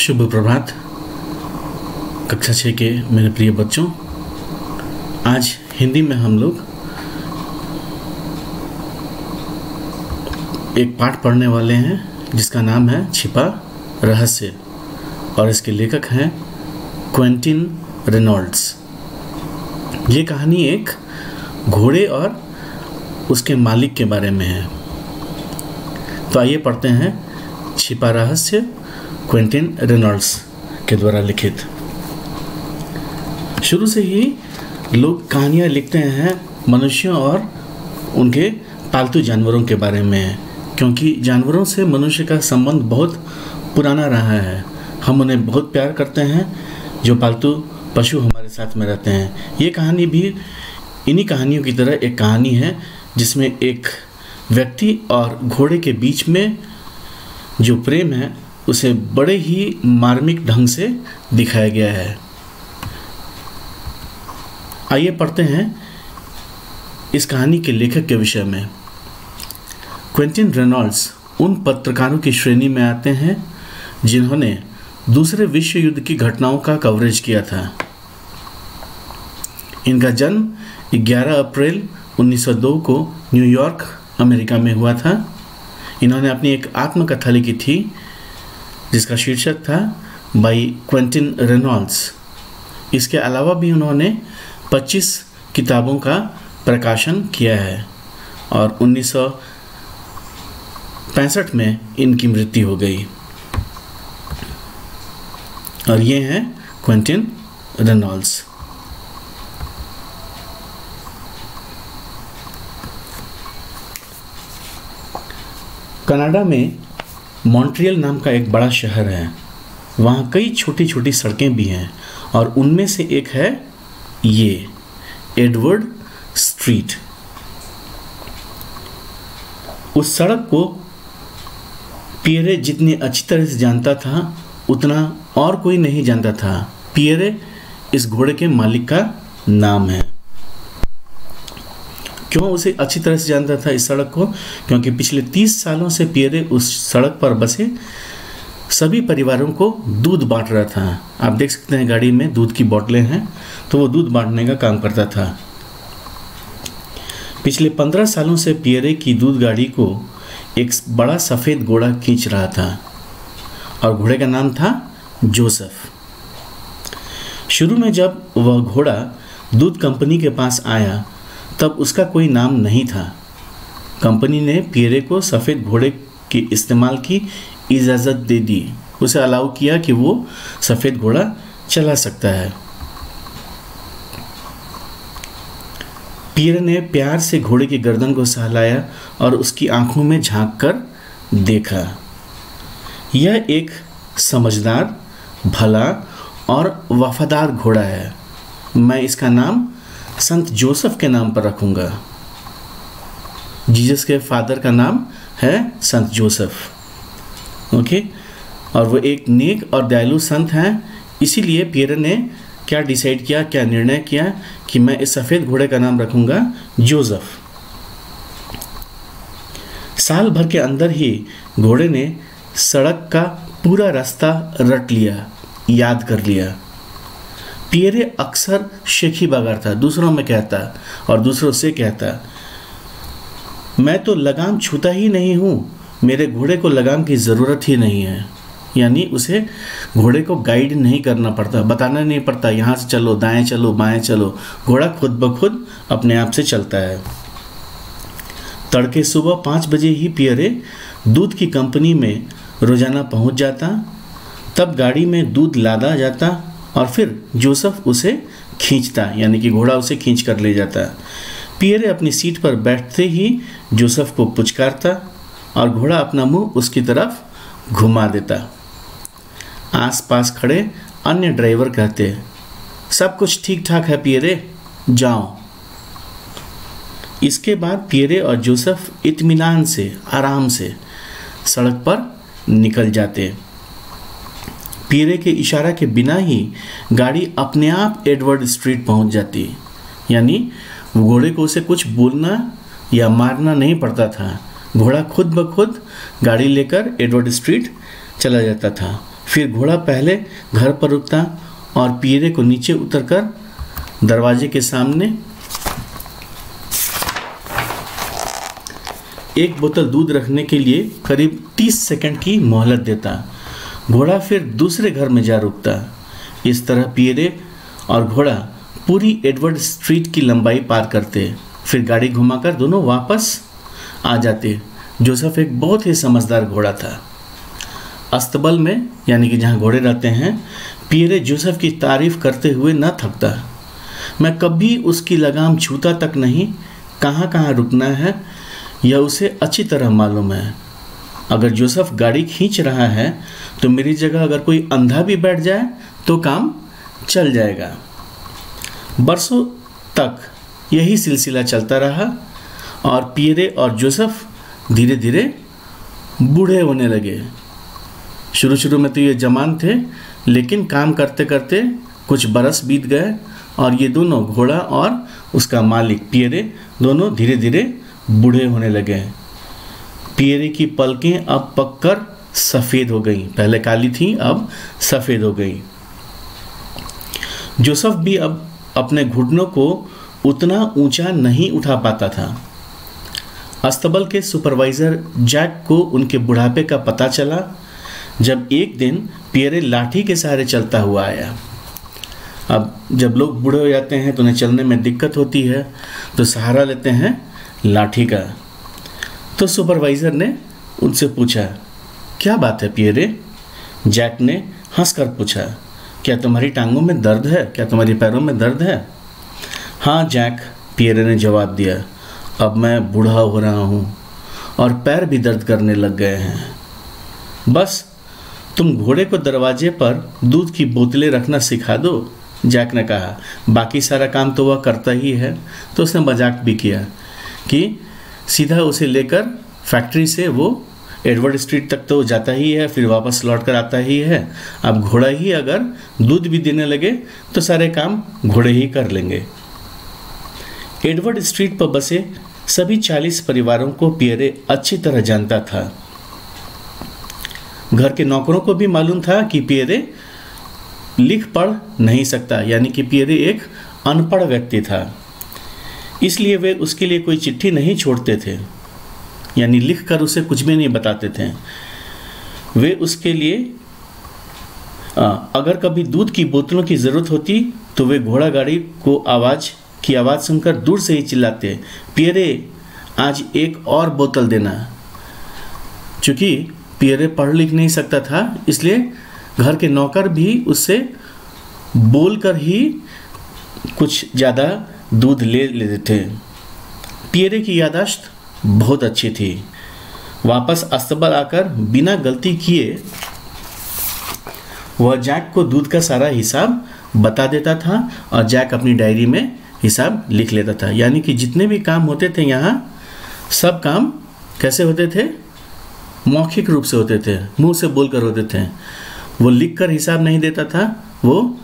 शुभ प्रभात कक्षा 6 के मेरे प्रिय बच्चों। आज हिंदी में हम लोग एक पाठ पढ़ने वाले हैं जिसका नाम है छिपा रहस्य और इसके लेखक हैं क्वेंटिन रेनॉल्ड्स। ये कहानी एक घोड़े और उसके मालिक के बारे में है। तो आइए पढ़ते हैं छिपा रहस्य, क्वेंटिन रेनॉल्ड्स के द्वारा लिखित। शुरू से ही लोग कहानियाँ लिखते हैं मनुष्यों और उनके पालतू जानवरों के बारे में, क्योंकि जानवरों से मनुष्य का संबंध बहुत पुराना रहा है। हम उन्हें बहुत प्यार करते हैं जो पालतू पशु हमारे साथ में रहते हैं। ये कहानी भी इन्हीं कहानियों की तरह एक कहानी है जिसमें एक व्यक्ति और घोड़े के बीच में जो प्रेम है उसे बड़े ही मार्मिक ढंग से दिखाया गया है। आइए पढ़ते हैं इस कहानी के लेखक के विषय में। क्वेंटिन रेनॉल्ड्स उन पत्रकारों की श्रेणी में आते हैं जिन्होंने दूसरे विश्व युद्ध की घटनाओं का कवरेज किया था। इनका जन्म 11 अप्रैल 1902 को न्यूयॉर्क, अमेरिका में हुआ था। इन्होंने अपनी एक आत्मकथा लिखी थी जिसका शीर्षक था बाई क्वेंटिन रेनॉल्ड्स। इसके अलावा भी उन्होंने 25 किताबों का प्रकाशन किया है और 1965 में इनकी मृत्यु हो गई। और ये हैं क्वेंटिन रेनॉल्ड्स। कनाडा में मॉन्ट्रियल नाम का एक बड़ा शहर है। वहाँ कई छोटी छोटी सड़कें भी हैं और उनमें से एक है ये एडवर्ड स्ट्रीट। उस सड़क को पियरे जितनी अच्छी तरह से जानता था उतना और कोई नहीं जानता था। पियरे इस घोड़े के मालिक का नाम है। क्यों उसे अच्छी तरह से जानता था इस सड़क को? क्योंकि पिछले 30 सालों से पियरे उस सड़क पर बसे सभी परिवारों को दूध बांट रहा था। आप देख सकते हैं गाड़ी में दूध की बोतलें हैं, तो वो दूध बांटने का काम करता था। पिछले 15 सालों से पियरे की दूध गाड़ी को एक बड़ा सफ़ेद घोड़ा खींच रहा था और घोड़े का नाम था जोसेफ। शुरू में जब वह घोड़ा दूध कंपनी के पास आया तब उसका कोई नाम नहीं था। कंपनी ने पियरे को सफ़ेद घोड़े के इस्तेमाल की इजाज़त दे दी, उसे अलाउ किया कि वो सफ़ेद घोड़ा चला सकता है। पियरे ने प्यार से घोड़े की गर्दन को सहलाया और उसकी आंखों में झांक कर देखा। यह एक समझदार, भला और वफादार घोड़ा है। मैं इसका नाम संत जोसेफ के नाम पर रखूंगा। जीसस के फादर का नाम है संत जोसेफ। ओके, और वो एक नेक और दयालु संत हैं। इसीलिए पियरे ने क्या डिसाइड किया, क्या निर्णय किया कि मैं इस सफ़ेद घोड़े का नाम रखूंगा जोसेफ। साल भर के अंदर ही घोड़े ने सड़क का पूरा रास्ता रट लिया, याद कर लिया। पियरे अक्सर शेखी बगार था, दूसरों में कहता और दूसरों से कहता, मैं तो लगाम छूता ही नहीं हूँ, मेरे घोड़े को लगाम की ज़रूरत ही नहीं है। यानी उसे घोड़े को गाइड नहीं करना पड़ता, बताना नहीं पड़ता यहाँ से चलो, दाएं चलो, बाएं चलो। घोड़ा खुद ब खुद अपने आप से चलता है। तड़के सुबह 5 बजे ही पियरे दूध की कंपनी में रोज़ाना पहुँच जाता। तब गाड़ी में दूध लादा जाता और फिर जोसेफ उसे खींचता, यानी कि घोड़ा उसे खींच कर ले जाता। पियरे अपनी सीट पर बैठते ही जोसेफ को पुचकारता और घोड़ा अपना मुंह उसकी तरफ घुमा देता। आसपास खड़े अन्य ड्राइवर कहते, सब कुछ ठीक ठाक है पियरे, जाओ। इसके बाद पियरे और जोसेफ इत्मीनान से, आराम से सड़क पर निकल जाते। पियरे के इशारा के बिना ही गाड़ी अपने आप एडवर्ड स्ट्रीट पहुंच जाती। यानी घोड़े को उसे कुछ बोलना या मारना नहीं पड़ता था। घोड़ा खुद ब खुद गाड़ी लेकर एडवर्ड स्ट्रीट चला जाता था फिर घोड़ा पहले घर पर रुकता और पियरे को नीचे उतरकर दरवाजे के सामने एक बोतल दूध रखने के लिए करीब 30 सेकंड की मोहलत देता। घोड़ा फिर दूसरे घर में जा रुकता। इस तरह पियरे और घोड़ा पूरी एडवर्ड स्ट्रीट की लंबाई पार करते, फिर गाड़ी घुमाकर दोनों वापस आ जाते। जोसेफ एक बहुत ही समझदार घोड़ा था। अस्तबल में, यानी कि जहाँ घोड़े रहते हैं, पियरे जोसेफ की तारीफ करते हुए न थकता। मैं कभी उसकी लगाम छूता तक नहीं, कहाँ कहाँ रुकना है यह उसे अच्छी तरह मालूम है। अगर जोसेफ गाड़ी खींच रहा है तो मेरी जगह अगर कोई अंधा भी बैठ जाए तो काम चल जाएगा। बरसों तक यही सिलसिला चलता रहा और पियरे और जोसेफ धीरे धीरे बूढ़े होने लगे। शुरू शुरू में तो ये जवान थे, लेकिन काम करते करते कुछ बरस बीत गए और ये दोनों, घोड़ा और उसका मालिक पियरे, दोनों धीरे धीरे बूढ़े होने लगे। पियरे की पलकें अब पककर सफ़ेद हो गईं, पहले काली थी अब सफ़ेद हो गई। जोसेफ भी अब अपने घुटनों को उतना ऊंचा नहीं उठा पाता था। अस्तबल के सुपरवाइज़र जैक को उनके बुढ़ापे का पता चला जब एक दिन पियरे लाठी के सहारे चलता हुआ आया। अब जब लोग बूढ़े हो जाते हैं तो उन्हें चलने में दिक्कत होती है, तो सहारा लेते हैं लाठी का। तो सुपरवाइज़र ने उनसे पूछा, क्या बात है पियरे? जैक ने हंसकर पूछा, क्या तुम्हारी टांगों में दर्द है? क्या तुम्हारी पैरों में दर्द है? हाँ जैक, पियरे ने जवाब दिया, अब मैं बूढ़ा हो रहा हूँ और पैर भी दर्द करने लग गए हैं। बस तुम घोड़े को दरवाजे पर दूध की बोतलें रखना सिखा दो, जैक ने कहा। बाकी सारा काम तो वह करता ही है। तो उसने मजाक भी किया कि सीधा उसे लेकर फैक्ट्री से वो एडवर्ड स्ट्रीट तक तो जाता ही है, फिर वापस लौट कर आता ही है। अब घोड़ा ही अगर दूध भी देने लगे तो सारे काम घोड़े ही कर लेंगे। एडवर्ड स्ट्रीट पर बसे सभी 40 परिवारों को पियरे अच्छी तरह जानता था। घर के नौकरों को भी मालूम था कि पियरे लिख पढ़ नहीं सकता, यानी कि पियरे एक अनपढ़ व्यक्ति था। इसलिए वे उसके लिए कोई चिट्ठी नहीं छोड़ते थे, यानी लिखकर उसे कुछ भी नहीं बताते थे। वे उसके लिए अगर कभी दूध की बोतलों की ज़रूरत होती तो वे घोड़ा गाड़ी को आवाज़ सुनकर दूर से ही चिल्लाते, पियरे आज एक और बोतल देना। चूँकि पियरे पढ़ लिख नहीं सकता था, इसलिए घर के नौकर भी उससे बोलकर ही कुछ ज़्यादा दूध ले लेते थे। पियरे की याददाश्त बहुत अच्छी थी। वापस अस्तबल आकर बिना गलती किए वह जैक को दूध का सारा हिसाब बता देता था और जैक अपनी डायरी में हिसाब लिख लेता था। यानी कि जितने भी काम होते थे यहाँ, सब काम कैसे होते थे? मौखिक रूप से होते थे, मुंह से बोलकर होते थे। वो लिख कर हिसाब नहीं देता था, वो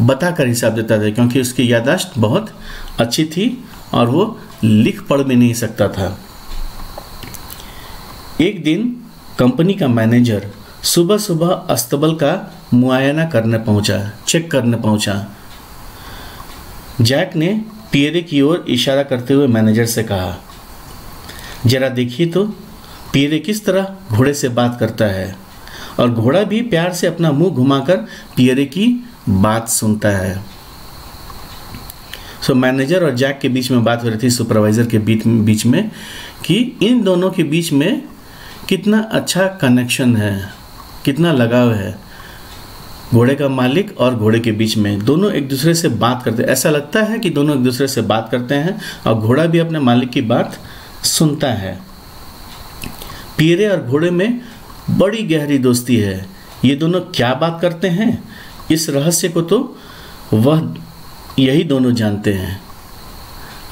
बता कर हिसाब देता था, क्योंकि उसकी याददाश्त बहुत अच्छी थी और वो लिख पढ़ भी नहीं सकता था। एक दिन कंपनी का मैनेजर सुबह सुबह अस्तबल का मुआयना करने पहुंचा, चेक करने पहुंचा। जैक ने पियरे की ओर इशारा करते हुए मैनेजर से कहा, जरा देखिए तो पियरे किस तरह घोड़े से बात करता है, और घोड़ा भी प्यार से अपना मुंह घुमाकर पियरे की बात सुनता है। मैनेजर और जैक के बीच में बात हो रही थी, सुपरवाइज़र के बीच में, कि इन दोनों के बीच में कितना अच्छा कनेक्शन है, कितना लगाव है। घोड़े का मालिक और घोड़े के बीच में दोनों एक दूसरे से बात करते हैं। ऐसा लगता है कि दोनों एक दूसरे से बात करते हैं और घोड़ा भी अपने मालिक की बात सुनता है। पियरे और घोड़े में बड़ी गहरी दोस्ती है। ये दोनों क्या बात करते हैं, इस रहस्य को तो वह यही दोनों जानते हैं।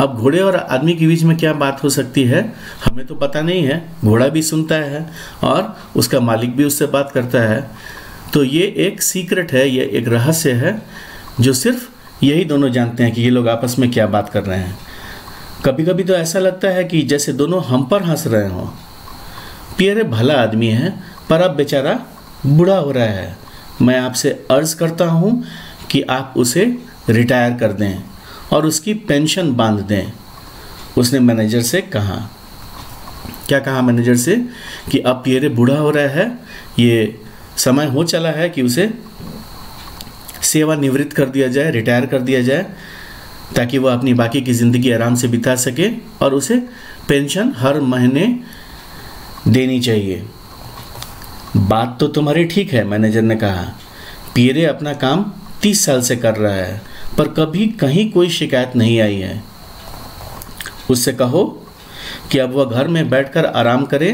अब घोड़े और आदमी के बीच में क्या बात हो सकती है, हमें तो पता नहीं है। घोड़ा भी सुनता है और उसका मालिक भी उससे बात करता है। तो ये एक सीक्रेट है, ये एक रहस्य है जो सिर्फ यही दोनों जानते हैं कि ये लोग आपस में क्या बात कर रहे हैं। कभी कभी तो ऐसा लगता है कि जैसे दोनों हम पर हंस रहे हों। पियरे भला आदमी है, पर अब बेचारा बूढ़ा हो रहा है। मैं आपसे अर्ज करता हूँ कि आप उसे रिटायर कर दें और उसकी पेंशन बांध दें। उसने मैनेजर से कहा। क्या कहा मैनेजर से? कि अब पियरे बूढ़ा हो रहा है, ये समय हो चला है कि उसे सेवानिवृत्त कर दिया जाए, रिटायर कर दिया जाए, ताकि वह अपनी बाकी की ज़िंदगी आराम से बिता सके और उसे पेंशन हर महीने देनी चाहिए। बात तो तुम्हारी ठीक है, मैनेजर ने कहा। पियरे अपना काम 30 साल से कर रहा है, पर कभी कहीं कोई शिकायत नहीं आई है। उससे कहो कि अब वह घर में बैठकर आराम करे,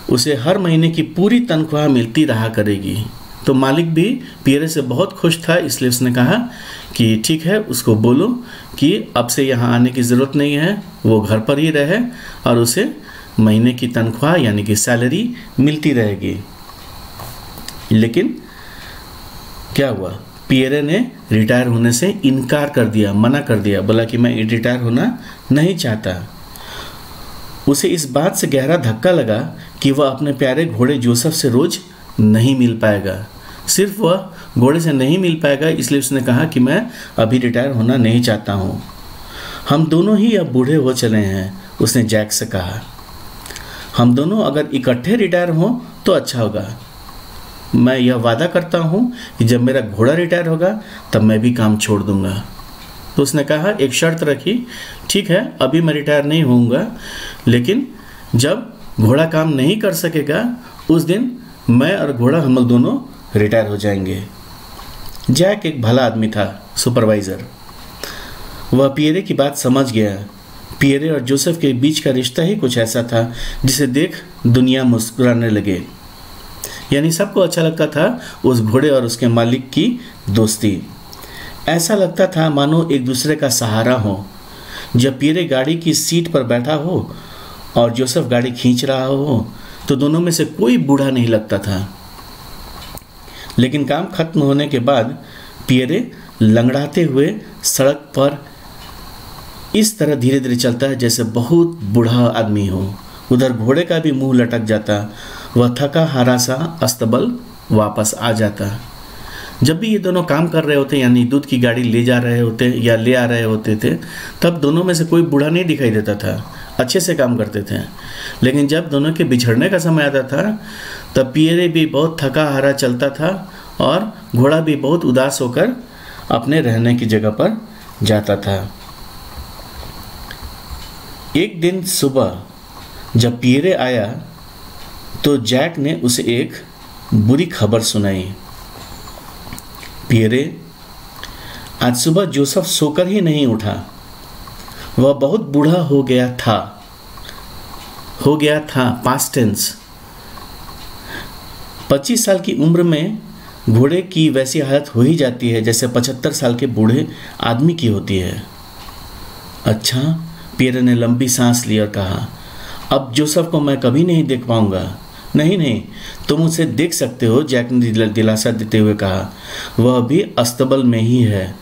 उसे हर महीने की पूरी तनख्वाह मिलती रहा करेगी। तो मालिक भी पियरे से बहुत खुश था, इसलिए उसने कहा कि ठीक है, उसको बोलो कि अब से यहाँ आने की ज़रूरत नहीं है, वो घर पर ही रहे और उसे महीने की तनख्वाह यानी कि सैलरी मिलती रहेगी। लेकिन क्या हुआ? पियरे ने रिटायर होने से इनकार कर दिया, मना कर दिया, बोला कि मैं रिटायर होना नहीं चाहता। उसे इस बात से गहरा धक्का लगा कि वह अपने प्यारे घोड़े जोसेफ से रोज़ नहीं मिल पाएगा। सिर्फ वह घोड़े से नहीं मिल पाएगा, इसलिए उसने कहा कि मैं अभी रिटायर होना नहीं चाहता हूँ। हम दोनों ही अब बूढ़े हो चले हैं, उसने जैक से कहा। हम दोनों अगर इकट्ठे रिटायर हों तो अच्छा होगा। मैं यह वादा करता हूँ कि जब मेरा घोड़ा रिटायर होगा तब मैं भी काम छोड़ दूँगा। तो उसने कहा, एक शर्त रखी, ठीक है अभी मैं रिटायर नहीं होऊंगा, लेकिन जब घोड़ा काम नहीं कर सकेगा उस दिन मैं और घोड़ा हम लोग दोनों रिटायर हो जाएंगे। जैक एक भला आदमी था, सुपरवाइज़र। वह पियरे की बात समझ गया। पियरे और जोसेफ के बीच का रिश्ता ही कुछ ऐसा था जिसे देख दुनिया मुस्कुराने लगे। यानी सबको अच्छा लगता था उस घोड़े और उसके मालिक की दोस्ती। ऐसा लगता था मानो एक दूसरे का सहारा हो। जब पियरे गाड़ी की सीट पर बैठा हो और जोसेफ गाड़ी खींच रहा हो तो दोनों में से कोई बूढ़ा नहीं लगता था। लेकिन काम खत्म होने के बाद पियरे लंगड़ाते हुए सड़क पर इस तरह धीरे धीरे चलता है जैसे बहुत बूढ़ा आदमी हो। उधर घोड़े का भी मुंह लटक जाता, वह थका हारा सा अस्तबल वापस आ जाता। जब भी ये दोनों काम कर रहे होते, यानी दूध की गाड़ी ले जा रहे होते या ले आ रहे होते थे, तब दोनों में से कोई बूढ़ा नहीं दिखाई देता था, अच्छे से काम करते थे। लेकिन जब दोनों के बिछड़ने का समय आता था तब पियरे भी बहुत थका हारा चलता था और घोड़ा भी बहुत उदास होकर अपने रहने की जगह पर जाता था। एक दिन सुबह जब पियरे आया तो जैक ने उसे एक बुरी खबर सुनाई। पियरे, आज सुबह जोसेफ सोकर ही नहीं उठा। वह बहुत बूढ़ा हो गया था, पास्ट टेंस। 25 साल की उम्र में घोड़े की वैसी हालत हो ही जाती है जैसे 75 साल के बूढ़े आदमी की होती है। अच्छा, पियरे ने लंबी सांस ली और कहा, अब जोसेफ को मैं कभी नहीं देख पाऊंगा। नहीं, तुम उसे देख सकते हो, जैक ने दिलासा देते हुए कहा। वह भी अस्तबल में ही है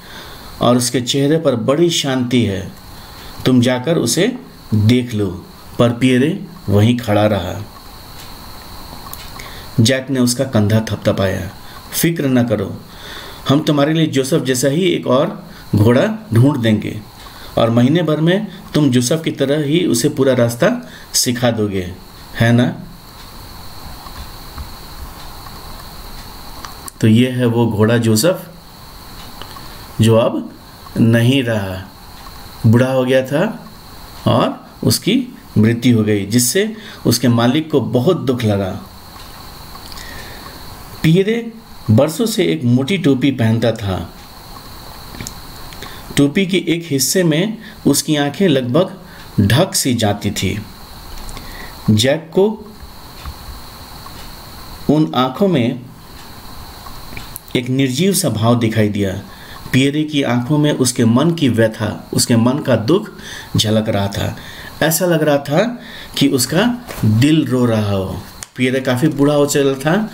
और उसके चेहरे पर बड़ी शांति है। तुम जाकर उसे देख लो। पर पियरे वहीं खड़ा रहा। जैक ने उसका कंधा थपथपाया। फिक्र न करो, हम तुम्हारे लिए जोसेफ जैसा ही एक और घोड़ा ढूंढ देंगे और महीने भर में तुम जोसेफ की तरह ही उसे पूरा रास्ता सिखा दोगे, है ना? तो ये है वो घोड़ा जोसेफ जो अब नहीं रहा, बूढ़ा हो गया था और उसकी मृत्यु हो गई, जिससे उसके मालिक को बहुत दुख लगा। पियरे बरसों से एक मोटी टोपी पहनता था। टोपी के एक हिस्से में उसकी आंखें लगभग ढक सी जाती थी। जैक को उन आंखों में एक निर्जीव सा भाव दिखाई दिया। पियरे की आंखों में उसके मन की व्यथा, उसके मन का दुख झलक रहा था। ऐसा लग रहा था कि उसका दिल रो रहा हो। पियरे काफ़ी बूढ़ा हो चला था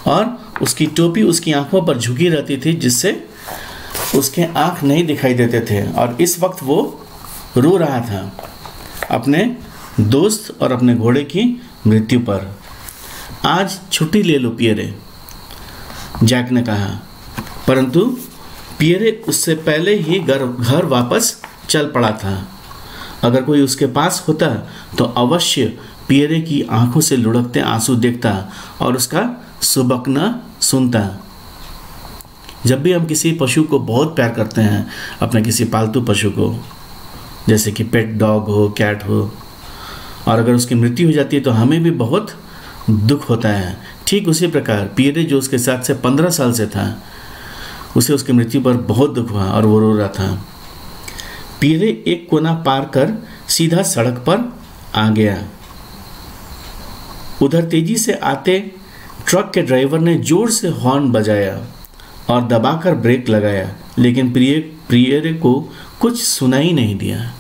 और उसकी टोपी उसकी आंखों पर झुकी रहती थी, जिससे उसके आंख नहीं दिखाई देते थे। और इस वक्त वो रो रहा था अपने दोस्त और अपने घोड़े की मृत्यु पर। आज छुट्टी ले लो पियरे, जैक ने कहा, परंतु पियरे उससे पहले ही घर वापस चल पड़ा था। अगर कोई उसके पास होता तो अवश्य पियरे की आंखों से लुढ़कते आंसू देखता और उसका सुबकना सुनता। जब भी हम किसी पशु को बहुत प्यार करते हैं, अपने किसी पालतू पशु को, जैसे कि पेट डॉग हो, कैट हो, और अगर उसकी मृत्यु हो जाती है तो हमें भी बहुत दुख होता है। ठीक उसी प्रकार पियरे जो उसके साथ से 15 साल से था, उसे उसकी मृत्यु पर बहुत दुख हुआ और वो रो रहा था। पियरे एक कोना पार कर सीधा सड़क पर आ गया। उधर तेजी से आते ट्रक के ड्राइवर ने जोर से हॉर्न बजाया और दबाकर ब्रेक लगाया, लेकिन पियरे को कुछ सुनाई नहीं दिया।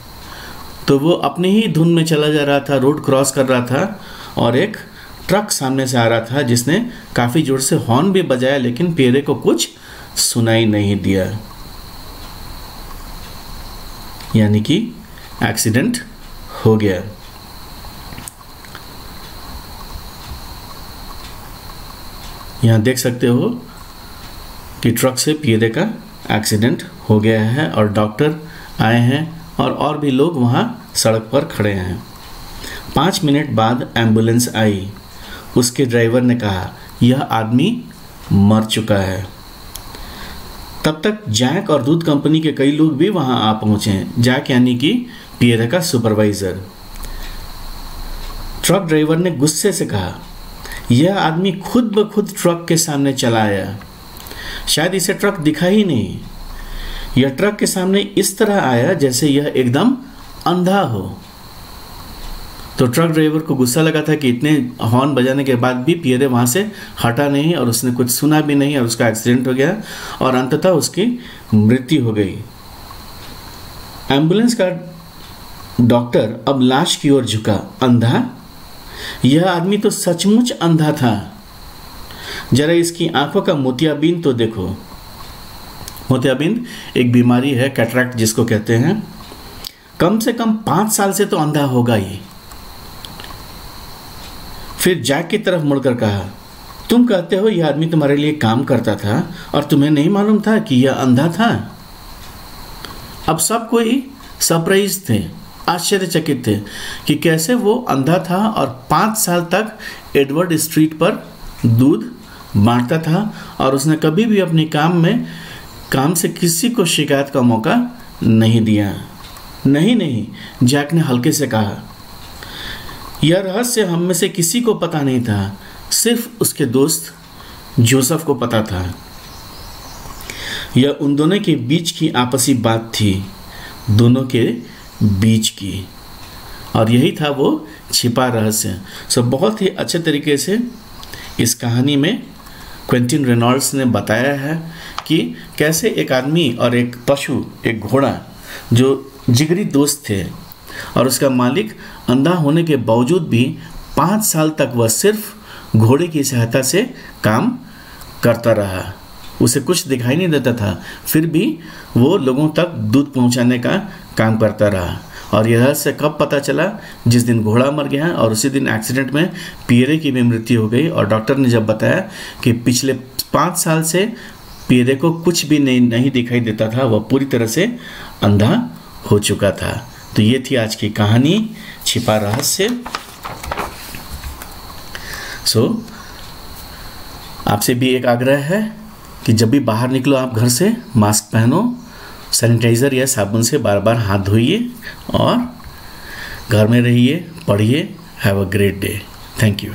तो वो अपने ही धुन में चला जा रहा था, रोड क्रॉस कर रहा था और एक ट्रक सामने से आ रहा था जिसने काफ़ी जोर से हॉर्न भी बजाया, लेकिन पियरे को कुछ सुनाई नहीं दिया। यानी कि एक्सीडेंट हो गया। यहाँ देख सकते हो कि ट्रक से पियरे का एक्सीडेंट हो गया है और डॉक्टर आए हैं और भी लोग वहाँ सड़क पर खड़े हैं। 5 मिनट बाद एम्बुलेंस आई। उसके ड्राइवर ने कहा, यह आदमी मर चुका है। तब तक जैक और दूध कंपनी के कई लोग भी वहां आ पहुंचे। जैक यानी कि पियरे का सुपरवाइजर। ट्रक ड्राइवर ने गुस्से से कहा, यह आदमी खुद ब खुद ट्रक के सामने चला आया। शायद इसे ट्रक दिखा ही नहीं। यह ट्रक के सामने इस तरह आया जैसे यह एकदम अंधा हो। तो ट्रक ड्राइवर को गुस्सा लगा था कि इतने हॉर्न बजाने के बाद भी पियरे वहाँ से हटा नहीं और उसने कुछ सुना भी नहीं और उसका एक्सीडेंट हो गया और अंततः उसकी मृत्यु हो गई। एम्बुलेंस का डॉक्टर अब लाश की ओर झुका। अंधा? यह आदमी तो सचमुच अंधा था। जरा इसकी आंखों का मोतियाबिंद तो देखो। मोतियाबिंद एक बीमारी है, कैटरैक्ट जिसको कहते हैं। कम से कम 5 साल से तो अंधा होगा ही। फिर जैक की तरफ मुड़कर कहा, तुम कहते हो यह आदमी तुम्हारे लिए काम करता था और तुम्हें नहीं मालूम था कि यह अंधा था? अब सब कोई सरप्राइज थे, आश्चर्यचकित थे कि कैसे वो अंधा था और 5 साल तक एडवर्ड स्ट्रीट पर दूध बांटता था और उसने कभी भी अपने काम से किसी को शिकायत का मौका नहीं दिया। नहीं, जैक ने हल्के से कहा, यह रहस्य हम में से किसी को पता नहीं था, सिर्फ उसके दोस्त जोसेफ को पता था। यह उन दोनों के बीच की आपसी बात थी, दोनों के बीच की, और यही था वो छिपा रहस्य। सो बहुत ही अच्छे तरीके से इस कहानी में क्विंटन रेनॉल्ड्स ने बताया है कि कैसे एक आदमी और एक पशु, एक घोड़ा जो जिगरी दोस्त थे और उसका मालिक अंधा होने के बावजूद भी 5 साल तक वह सिर्फ घोड़े की सहायता से काम करता रहा। उसे कुछ दिखाई नहीं देता था, फिर भी वो लोगों तक दूध पहुंचाने का काम करता रहा। और यह रहस्य कब पता चला? जिस दिन घोड़ा मर गया और उसी दिन एक्सीडेंट में पियरे की भी मृत्यु हो गई। और डॉक्टर ने जब बताया कि पिछले 5 साल से पियरे को कुछ भी नहीं दिखाई देता था, वह पूरी तरह से अंधा हो चुका था। तो ये थी आज की कहानी, छिपा रहस्य। आपसे भी एक आग्रह है कि जब भी बाहर निकलो आप घर से, मास्क पहनो, सैनिटाइज़र या साबुन से बार बार हाथ धोइए और घर में रहिए, पढ़िए। Have a great day. Thank you.